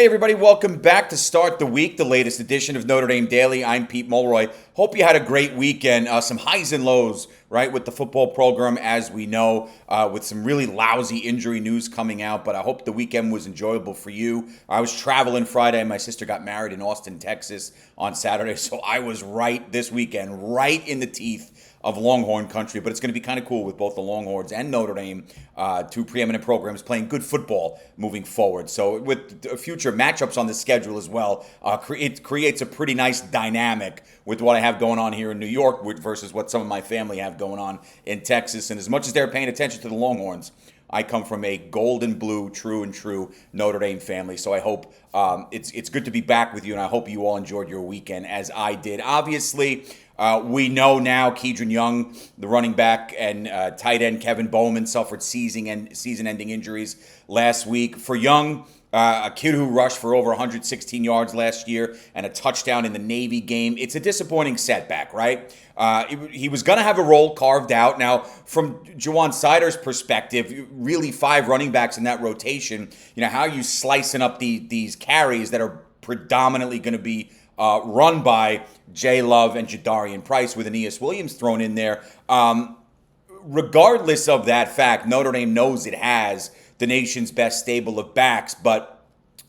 Hey everybody, welcome back to Start the Week, the latest edition of Notre Dame Daily. I'm Pete Mulroy. Hope you had a great weekend. Some highs and lows, right, with the football program, as we know, with some really lousy injury news coming out. But I hope the weekend was enjoyable for you. I was traveling Friday. My sister got married in Austin, Texas on Saturday. So I was right this weekend, right in the teeth of Longhorn country, but it's going to be kind of cool with both the Longhorns and Notre Dame, two preeminent programs playing good football moving forward. So with future matchups on the schedule as well, it creates a pretty nice dynamic with what I have going on here in New York versus what some of my family have going on in Texas. And as much as they're paying attention to the Longhorns, I come from a gold and blue, true and true Notre Dame family. So I hope it's good to be back with you, and I hope you all enjoyed your weekend as I did. Obviously, we know now Kedron Young, the running back, and tight end Kevin Bowman suffered season-ending injuries last week. For Young, a kid who rushed for over 116 yards last year and a touchdown in the Navy game, it's a disappointing setback, right? He was going to have a role carved out. Now, from Jawan Sider's perspective, really 5 running backs in that rotation, how are you slicing up these carries that are predominantly going to be run by Jay Love and Jadarian Price with Aeneas Williams thrown in there. Regardless of that fact, Notre Dame knows it has the nation's best stable of backs, but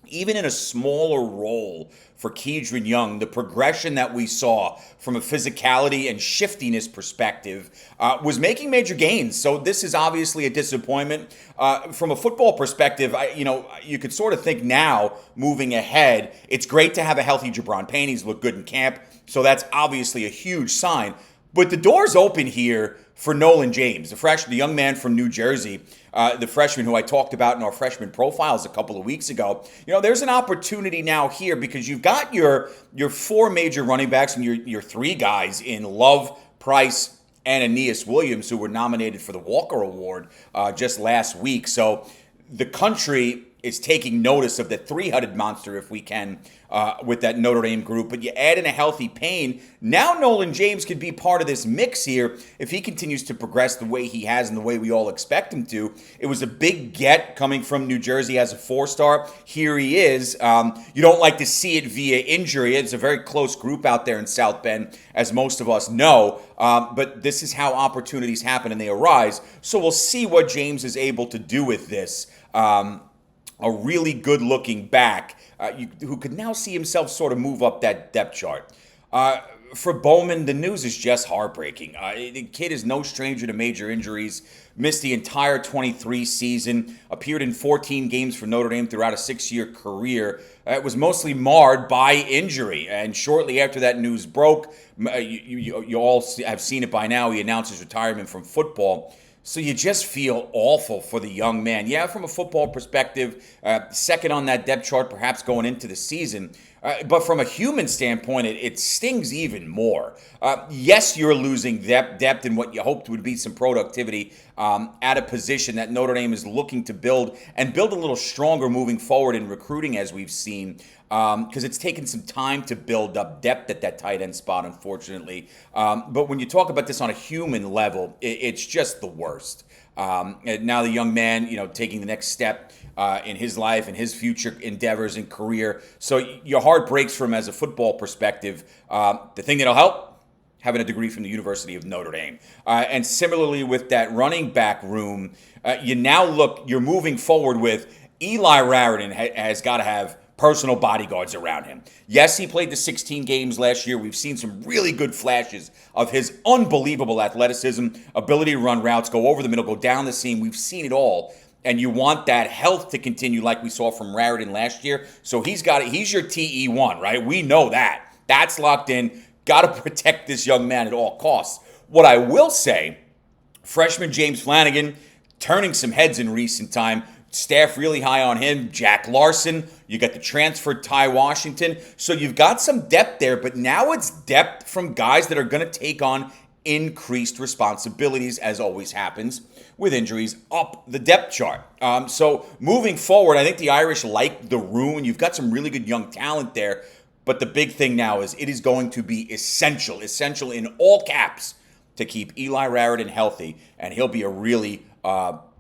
even in a smaller role for Kedron Young, the progression that we saw from a physicality and shiftiness perspective was making major gains. So this is obviously a disappointment. From a football perspective, you could sort of think now, moving ahead, it's great to have a healthy Jabron Payne. He's looked good in camp, so that's obviously a huge sign. But the door's open here for Nolan James, the young man from New Jersey, the freshman who I talked about in our freshman profiles a couple of weeks ago. There's an opportunity now here because you've got your 4 major running backs and your 3 guys in Love, Price, and Aeneas Williams, who were nominated for the Walker Award just last week. So the country is taking notice of the 3-headed monster, if we can, with that Notre Dame group. But you add in a healthy Payne. Now Nolan James could be part of this mix here if he continues to progress the way he has and the way we all expect him to. It was a big get coming from New Jersey as a 4-star. Here he is. You don't like to see it via injury. It's a very close group out there in South Bend, as most of us know. But this is how opportunities happen and they arise. So we'll see what James is able to do with this. A really good-looking back who could now see himself sort of move up that depth chart. For Bowman, the news is just heartbreaking. The kid is no stranger to major injuries, missed the entire 23 season, appeared in 14 games for Notre Dame throughout a 6-year career. It was mostly marred by injury, and shortly after that news broke, you all have seen it by now, he announced his retirement from football. So you just feel awful for the young man. Yeah, from a football perspective, second on that depth chart, perhaps going into the season. But from a human standpoint, it stings even more. Yes, you're losing depth in what you hoped would be some productivity at a position that Notre Dame is looking to build and build a little stronger moving forward in recruiting, as we've seen. Because it's taken some time to build up depth at that tight end spot, unfortunately. But when you talk about this on a human level, it's just the worst. And now the young man, taking the next step in his life and his future endeavors and career. So your heart breaks for him as a football perspective. The thing that'll help, having a degree from the University of Notre Dame. And similarly with that running back room, you're moving forward with Eli Raridan has got to have personal bodyguards around him. Yes, he played the 16 games last year. We've seen some really good flashes of his unbelievable athleticism, ability to run routes, go over the middle, go down the seam. We've seen it all. And you want that health to continue like we saw from Raridan last year. So he's got it. He's your TE1, right? We know that. That's locked in. Got to protect this young man at all costs. What I will say, freshman James Flanagan turning some heads in recent time. Staff really high on him. Jack Larson. You got the transferred Ty Washington. So you've got some depth there, but now it's depth from guys that are going to take on increased responsibilities, as always happens with injuries, up the depth chart. So moving forward, I think the Irish like the room. You've got some really good young talent there, but the big thing now is it is going to be essential in all caps to keep Eli Raridan healthy, and he'll be a really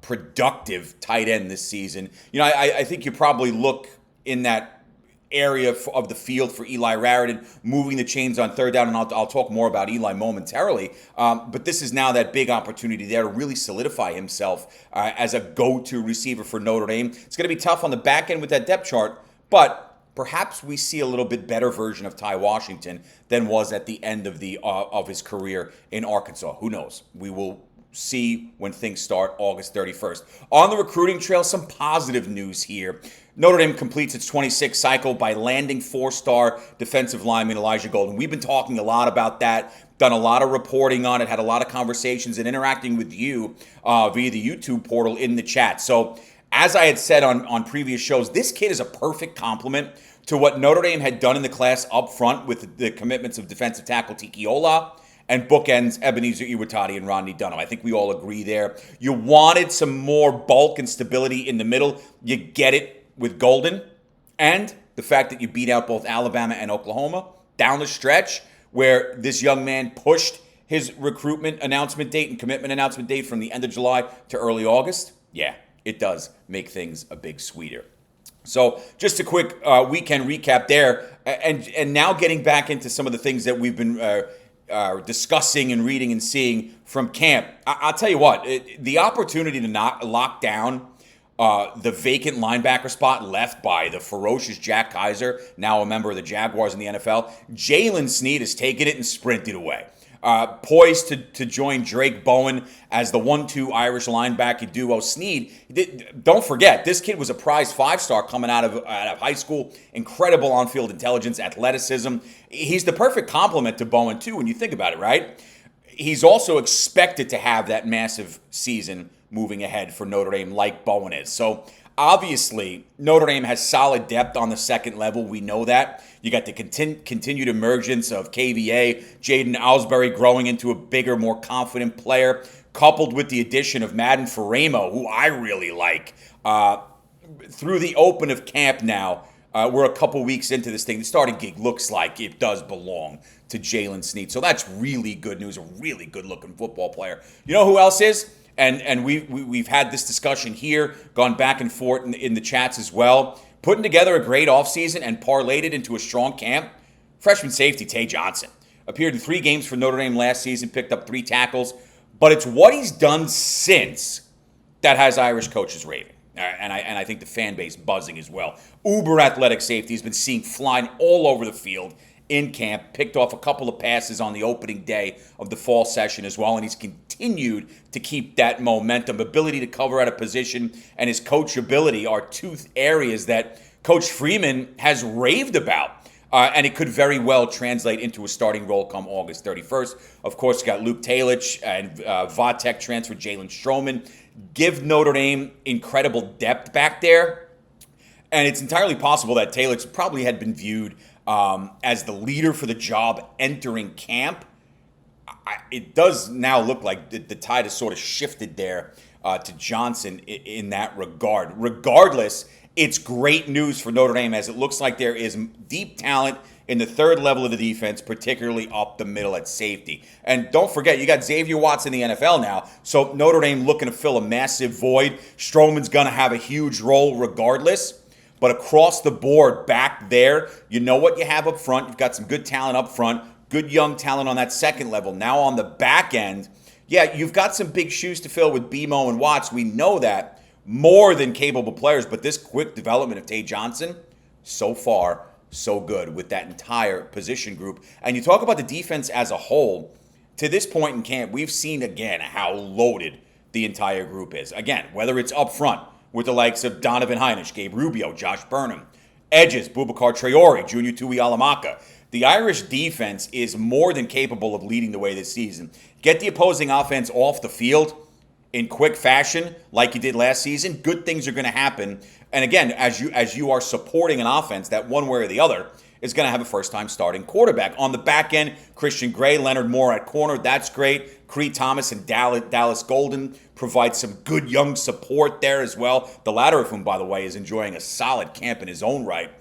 productive tight end this season. I think you probably look in that area of the field for Eli Raridan, moving the chains on third down, and I'll talk more about Eli momentarily. But this is now that big opportunity there to really solidify himself as a go-to receiver for Notre Dame. It's going to be tough on the back end with that depth chart, but perhaps we see a little bit better version of Ty Washington than was at the end of his career in Arkansas. Who knows? We will see when things start August 31st. On the recruiting trail, some positive news here. Notre Dame completes its 26th cycle by landing 4-star defensive lineman Elijah Golden. We've been talking a lot about that, done a lot of reporting on it, had a lot of conversations and interacting with you via the YouTube portal in the chat. So as I had said on previous shows, this kid is a perfect complement to what Notre Dame had done in the class up front with the commitments of defensive tackle Tiki Ola and bookends Ebenezer Iwatani and Rodney Dunham. I think we all agree there. You wanted some more bulk and stability in the middle. You get it with Golden, and the fact that you beat out both Alabama and Oklahoma down the stretch, where this young man pushed his recruitment announcement date and commitment announcement date from the end of July to early August. Yeah, it does make things a big sweeter. So just a quick weekend recap there, and now getting back into some of the things that we've been discussing and reading and seeing from camp. I'll tell you what, the opportunity to not lock down the vacant linebacker spot left by the ferocious Jack Kaiser, now a member of the Jaguars in the NFL. Jalen Sneed has taken it and sprinted away. Poised to join Drake Bowen as the 1-2 Irish linebacker duo. Sneed, don't forget, this kid was a prize 5-star coming out of high school. Incredible on-field intelligence, athleticism. He's the perfect complement to Bowen, too, when you think about it, right? He's also expected to have that massive season moving ahead for Notre Dame like Bowen is. So obviously, Notre Dame has solid depth on the second level. We know that. You got the continued emergence of KVA, Jaden Ellsbury growing into a bigger, more confident player, coupled with the addition of Madden Faramo, who I really like. Through the open of camp now, we're a couple weeks into this thing. The starting gig looks like it does belong to Jalen Sneed. So that's really good news, a really good-looking football player. You know who else is? And we've had this discussion here, gone back and forth in the chats as well. Putting together a great offseason and parlayed it into a strong camp. Freshman safety Tay Johnson appeared in 3 games for Notre Dame last season, picked up 3 tackles. But it's what he's done since that has Irish coaches raving. And I think the fan base buzzing as well. Uber athletic safety has been seen flying all over the field in camp, picked off a couple of passes on the opening day of the fall session as well, and he's continued to keep that momentum. Ability to cover at a position and his coachability are 2 areas that Coach Freeman has raved about. And it could very well translate into a starting role come August 31st. Of course, you got Luke Talich and Vatek transfer Jalen Stroman. Give Notre Dame incredible depth back there. And it's entirely possible that Talich probably had been viewed as the leader for the job entering camp. It does now look like the tide has sort of shifted there to Johnson in that regard. Regardless, it's great news for Notre Dame as it looks like there is deep talent in the third level of the defense, particularly up the middle at safety. And don't forget, you got Xavier Watts in the NFL now, so Notre Dame looking to fill a massive void. Stroman's going to have a huge role regardless. But across the board back there, you know what you have up front. You've got some good talent up front, good young talent on that second level. Now on the back end, yeah, you've got some big shoes to fill with BMO and Watts. We know that. More than capable players, but this quick development of Tay Johnson, so far, so good with that entire position group. And you talk about the defense as a whole. To this point in camp, we've seen again how loaded the entire group is. Again, whether it's up front, with the likes of Donovan Heinisch, Gabe Rubio, Josh Burnham, edges, Boubacar Traore, Junior Tui Alamaka. The Irish defense is more than capable of leading the way this season. Get the opposing offense off the field in quick fashion, like you did last season, good things are going to happen. And again, as you are supporting an offense that one way or the other is going to have a first-time starting quarterback. On the back end, Christian Gray, Leonard Moore at corner, that's great. Cree Thomas and Dallas Golden provide some good young support there as well. The latter of whom, by the way, is enjoying a solid camp in his own right.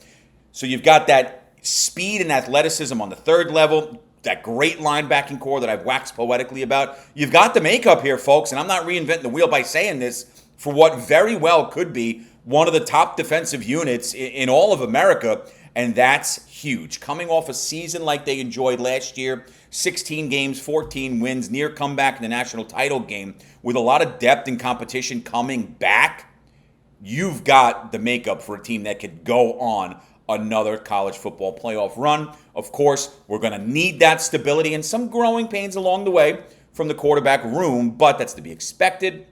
So you've got that speed and athleticism on the third level, that great linebacking core that I've waxed poetically about. You've got the makeup here, folks, and I'm not reinventing the wheel by saying this, for what very well could be one of the top defensive units in all of America. And that's huge. Coming off a season like they enjoyed last year, 16 games, 14 wins, near comeback in the national title game, with a lot of depth and competition coming back, you've got the makeup for a team that could go on another college football playoff run. Of course, we're going to need that stability and some growing pains along the way from the quarterback room, but that's to be expected.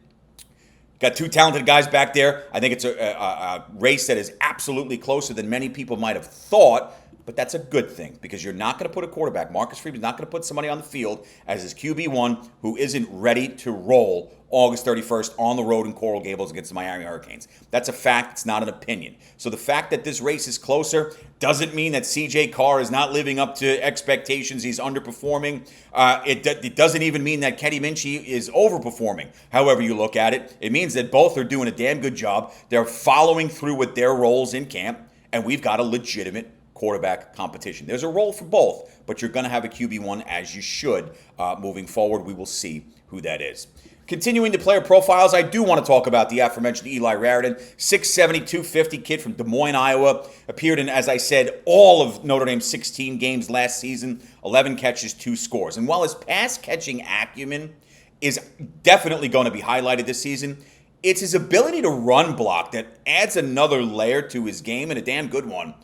Got two talented guys back there. I think it's a race that is absolutely closer than many people might have thought, but that's a good thing because you're not going to put a quarterback. Marcus Freeman's not going to put somebody on the field as his QB1 who isn't ready to roll August 31st on the road in Coral Gables against the Miami Hurricanes. That's a fact. It's not an opinion. So the fact that this race is closer doesn't mean that CJ Carr is not living up to expectations. He's underperforming. It doesn't even mean that Kenny Minchie is overperforming. However you look at it, it means that both are doing a damn good job. They're following through with their roles in camp, and we've got a legitimate quarterback competition. There's a role for both, but you're going to have a QB1 as you should. Moving forward, we will see who that is. Continuing the player profiles, I do want to talk about the aforementioned Eli Raridan, 6'70", 250 kid from Des Moines, Iowa. Appeared in, as I said, all of Notre Dame's 16 games last season, 11 catches, 2 scores. And while his pass-catching acumen is definitely going to be highlighted this season, it's his ability to run block that adds another layer to his game, and a damn good one.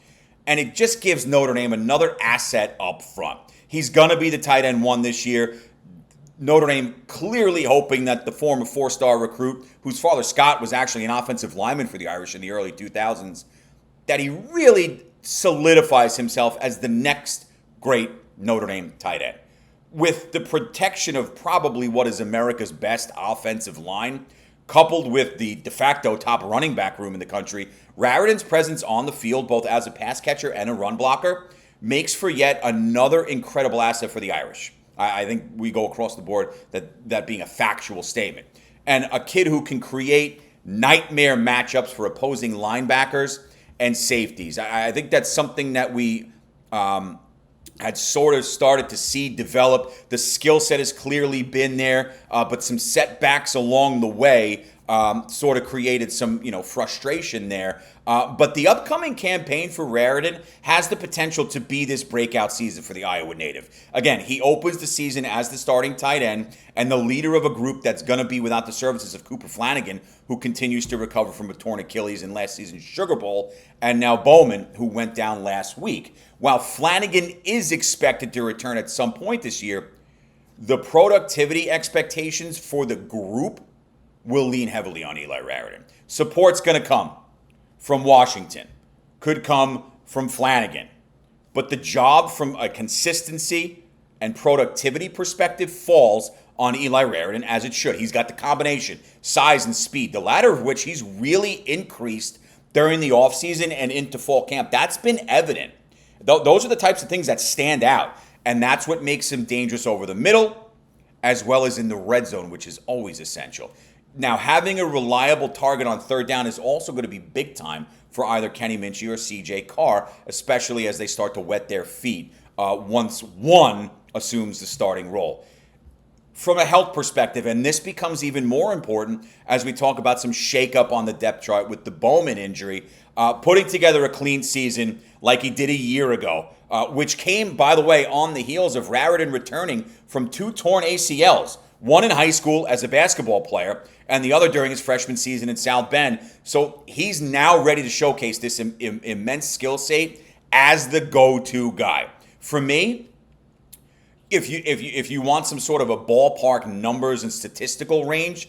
And it just gives Notre Dame another asset up front. He's going to be the tight end 1 this year. Notre Dame clearly hoping that the former 4-star recruit, whose father Scott was actually an offensive lineman for the Irish in the early 2000s, that he really solidifies himself as the next great Notre Dame tight end. With the protection of probably what is America's best offensive line, coupled with the de facto top running back room in the country, Raridan's presence on the field, both as a pass catcher and a run blocker, makes for yet another incredible asset for the Irish. I think we go across the board that being a factual statement. And a kid who can create nightmare matchups for opposing linebackers and safeties. I think that's something that we had sort of started to see develop. The skill set has clearly been there, but some setbacks along the way sort of created some, frustration there. But the upcoming campaign for Raridan has the potential to be this breakout season for the Iowa native. Again, he opens the season as the starting tight end and the leader of a group that's going to be without the services of Cooper Flanagan, who continues to recover from a torn Achilles in last season's Sugar Bowl, and now Bowman, who went down last week. While Flanagan is expected to return at some point this year, the productivity expectations for the group will lean heavily on Eli Raridan. Support's going to come from Washington, could come from Flanagan. But the job from a consistency and productivity perspective falls on Eli Raridan, as it should. He's got the combination, size and speed, the latter of which he's really increased during the offseason and into fall camp. That's been evident. Those are the types of things that stand out, and that's what makes him dangerous over the middle as well as in the red zone, which is always essential. Now, having a reliable target on third down is also going to be big time for either Kenny Minchie or CJ Carr, especially as they start to wet their feet once one assumes the starting role. From a health perspective, and this becomes even more important as we talk about some shakeup on the depth chart with the Bowman injury, putting together a clean season like he did a year ago, which came, by the way, on the heels of Raridan returning from 2 torn ACLs. One in high school as a basketball player, and the other during his freshman season in South Bend. So he's now ready to showcase this immense skill set as the go-to guy. For me, if you want some sort of a ballpark numbers and statistical range,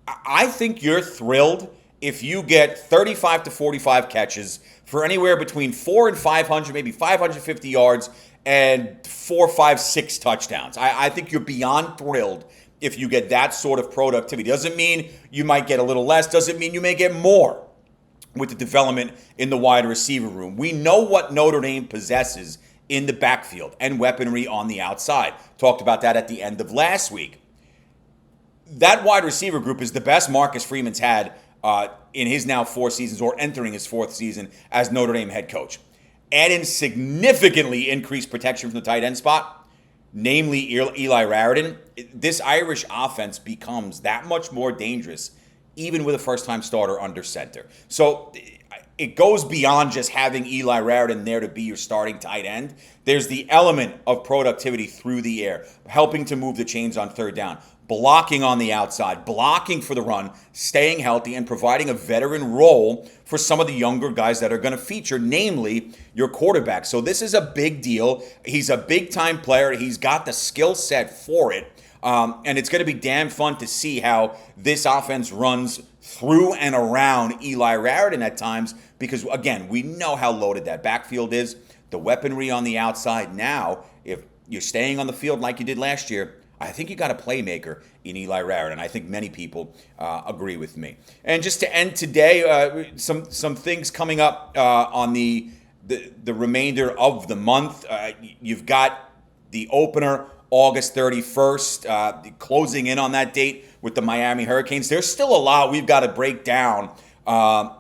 I think you're thrilled if you get 35 to 45 catches for anywhere between 400 and 500, maybe 550 yards, and 4, 5, 6 touchdowns. I think you're beyond thrilled if you get that sort of productivity. Doesn't mean you might get a little less. Doesn't mean you may get more with the development in the wide receiver room. We know what Notre Dame possesses in the backfield and weaponry on the outside. Talked about that at the end of last week. That wide receiver group is the best Marcus Freeman's had in his now 4 seasons, or entering his 4th season as Notre Dame head coach. Add in significantly increased protection from the tight end spot, namely Eli Raridan. This Irish offense becomes that much more dangerous, even with a first-time starter under center. So it goes beyond just having Eli Raridan there to be your starting tight end. There's the element of productivity through the air, helping to move the chains on third down, blocking on the outside, blocking for the run, staying healthy, and providing a veteran role for some of the younger guys that are going to feature, namely your quarterback. So this is a big deal. He's a big-time player. He's got the skill set for it. And it's going to be damn fun to see how this offense runs through and around Eli Raridan at times because, again, we know how loaded that backfield is, the weaponry on the outside. Now, if you're staying on the field like you did last year, I think you got a playmaker in Eli Raridan. I think many people agree with me. And just to end today, some things coming up on the remainder of the month. You've got the opener August 31st, closing in on that date with the Miami Hurricanes. There's still a lot we've got to break down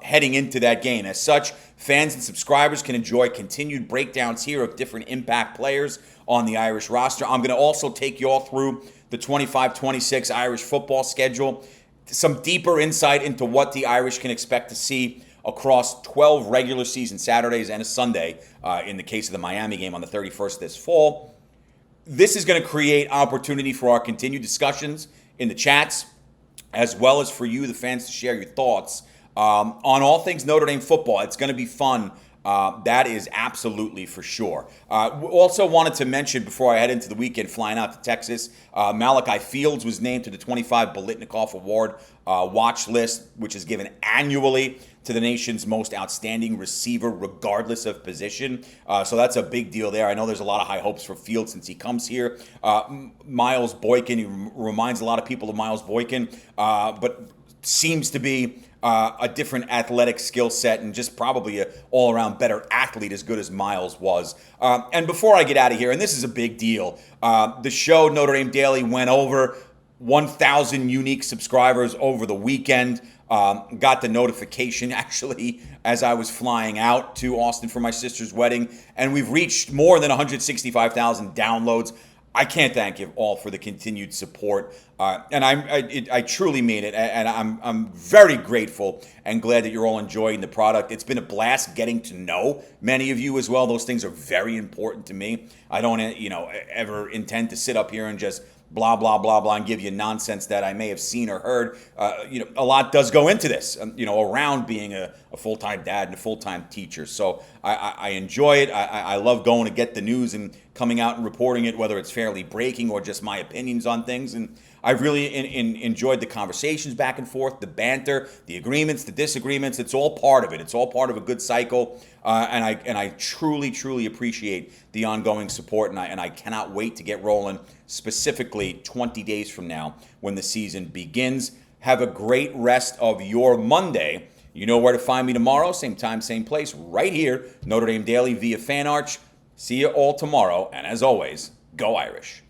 heading into that game. As such, fans and subscribers can enjoy continued breakdowns here of different impact players on the Irish roster. I'm going to also take you all through the 25-26 Irish football schedule, some deeper insight into what the Irish can expect to see across 12 regular season Saturdays and a Sunday in the case of the Miami game on the 31st this fall. This is going to create opportunity for our continued discussions in the chats, as well as for you, the fans, to share your thoughts on all things Notre Dame football. It's going to be fun. That is absolutely for sure. Also wanted to mention before I head into the weekend, flying out to Texas, Malachi Fields was named to the 25 Bolitnikoff Award watch list, which is given annually to the nation's most outstanding receiver, regardless of position. So that's a big deal there. I know there's a lot of high hopes for Fields since he comes here. Miles Boykin, he reminds a lot of people of Miles Boykin, but seems to be a different athletic skill set and just probably an all-around better athlete as good as Miles was. And before I get out of here, and this is a big deal, the show Notre Dame Daily went over 1,000 unique subscribers over the weekend. Got the notification actually as I was flying out to Austin for my sister's wedding, and we've reached more than 165,000 downloads. I can't thank you all for the continued support, and I truly mean it. And I'm very grateful and glad that you're all enjoying the product. It's been a blast getting to know many of you as well. Those things are very important to me. I don't, ever intend to sit up here and just blah, blah, blah, blah, and give you nonsense that I may have seen or heard. A lot does go into this, around being a full-time dad and a full-time teacher. So I enjoy it. I love going to get the news and coming out and reporting it, whether it's fairly breaking or just my opinions on things. And I've really enjoyed the conversations back and forth, the banter, the agreements, the disagreements. It's all part of it. It's all part of a good cycle. And I truly, truly appreciate the ongoing support. And I cannot wait to get rolling, specifically 20 days from now when the season begins. Have a great rest of your Monday. You know where to find me tomorrow. Same time, same place, right here. Notre Dame Daily via Fan Arch. See you all tomorrow. And as always, go Irish.